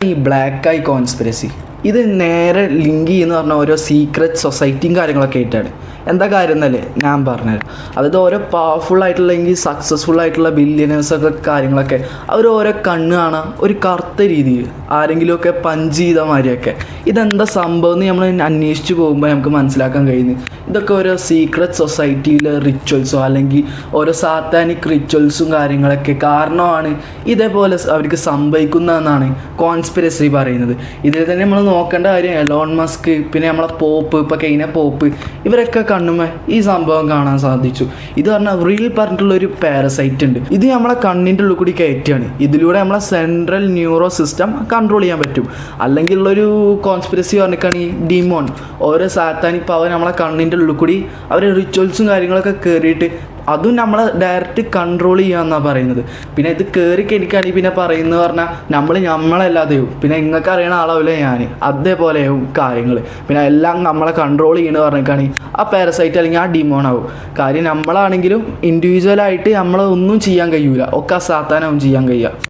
ഈ black eye conspiracy ഇത് നേരെ ലിങ്ക് ചെയ്യുന്ന പറഞ്ഞാൽ ഓരോ സീക്രട്ട് സൊസൈറ്റിയും കാര്യങ്ങളൊക്കെ ആയിട്ടാണ്. എന്താ കാര്യം എന്നല്ലേ ഞാൻ പറഞ്ഞുതരാം. അതായത് ഓരോ പവർഫുൾ ആയിട്ടുള്ള എങ്കിൽ സക്സസ്ഫുൾ ആയിട്ടുള്ള ബില്യനേഴ്സൊക്കെ കാര്യങ്ങളൊക്കെ അവർ ഓരോ കണ്ണ് കാണാൻ ഒരു കറുത്ത രീതിയിൽ ആരെങ്കിലുമൊക്കെ പഞ്ച് ചെയ്ത മാതിരിയൊക്കെ. ഇതെന്താ സംഭവം എന്ന് നമ്മൾ അന്വേഷിച്ച് പോകുമ്പോൾ നമുക്ക് മനസ്സിലാക്കാൻ കഴിയുന്നു. ഇതൊക്കെ ഓരോ സീക്രട്ട് സൊസൈറ്റിയിലെ റിച്വൽസോ അല്ലെങ്കിൽ ഓരോ സാത്താനിക് റിച്വൽസും കാര്യങ്ങളൊക്കെ കാരണമാണ് ഇതേപോലെ അവർക്ക് സംഭവിക്കുന്നതെന്നാണ് കോൺസ്പിരസി പറയുന്നത്. ഇതിൽ തന്നെ നമ്മൾ നോക്കേണ്ട കാര്യം എലോൺ മസ്ക്, പിന്നെ നമ്മളെ പോപ്പ്, ഇപ്പോൾ കഴിഞ്ഞ പോപ്പ്, ഇവരൊക്കെ കണ്ണുമേ ഈ സംഭവം കാണാൻ സാധിച്ചു. ഇത് പറഞ്ഞാൽ റിയൽ പറഞ്ഞിട്ടുള്ളൊരു പാരസൈറ്റ് ഉണ്ട്. ഇത് നമ്മളെ കണ്ണിൻ്റെ ഉള്ളിൽ കൂടി കയറ്റുകയാണ്. ഇതിലൂടെ നമ്മളെ സെൻട്രൽ ന്യൂറോ സിസ്റ്റം കൺട്രോൾ ചെയ്യാൻ പറ്റും. അല്ലെങ്കിൽ ഉള്ളൊരു കോൺസ്പിരസി പറഞ്ഞിട്ടാണ് ഈ ഡിമോൺ, ഓരോ സാത്താനിക് പവർ നമ്മളെ കണ്ണിൻ്റെ ഉള്ളിൽ കൂടി അവർ റിച്വൽസും കാര്യങ്ങളൊക്കെ കയറിയിട്ട് അതും നമ്മളെ ഡയറക്റ്റ് കൺട്രോൾ ചെയ്യാമെന്നാണ് പറയുന്നത്. പിന്നെ ഇത് കയറി കഴിക്കുകയാണെങ്കിൽ പിന്നെ പറയുന്നത് പറഞ്ഞാൽ നമ്മളല്ലാതെയും പിന്നെ നിങ്ങൾക്ക് അറിയണ ആളാവില്ല ഞാൻ, അതേപോലെയാവും കാര്യങ്ങൾ. പിന്നെ എല്ലാം നമ്മളെ കൺട്രോൾ ചെയ്യണമെന്ന് പറഞ്ഞിട്ടാണെങ്കിൽ ആ പാരസൈറ്റ് അല്ലെങ്കിൽ ആ ഡിമോൺ ആവും. കാര്യം നമ്മളാണെങ്കിലും ഇൻഡിവിജ്വലായിട്ട് നമ്മളൊന്നും ചെയ്യാൻ കഴിയൂല, ഒക്കെ ആ സാത്താനാവും ചെയ്യാൻ കഴിയുക.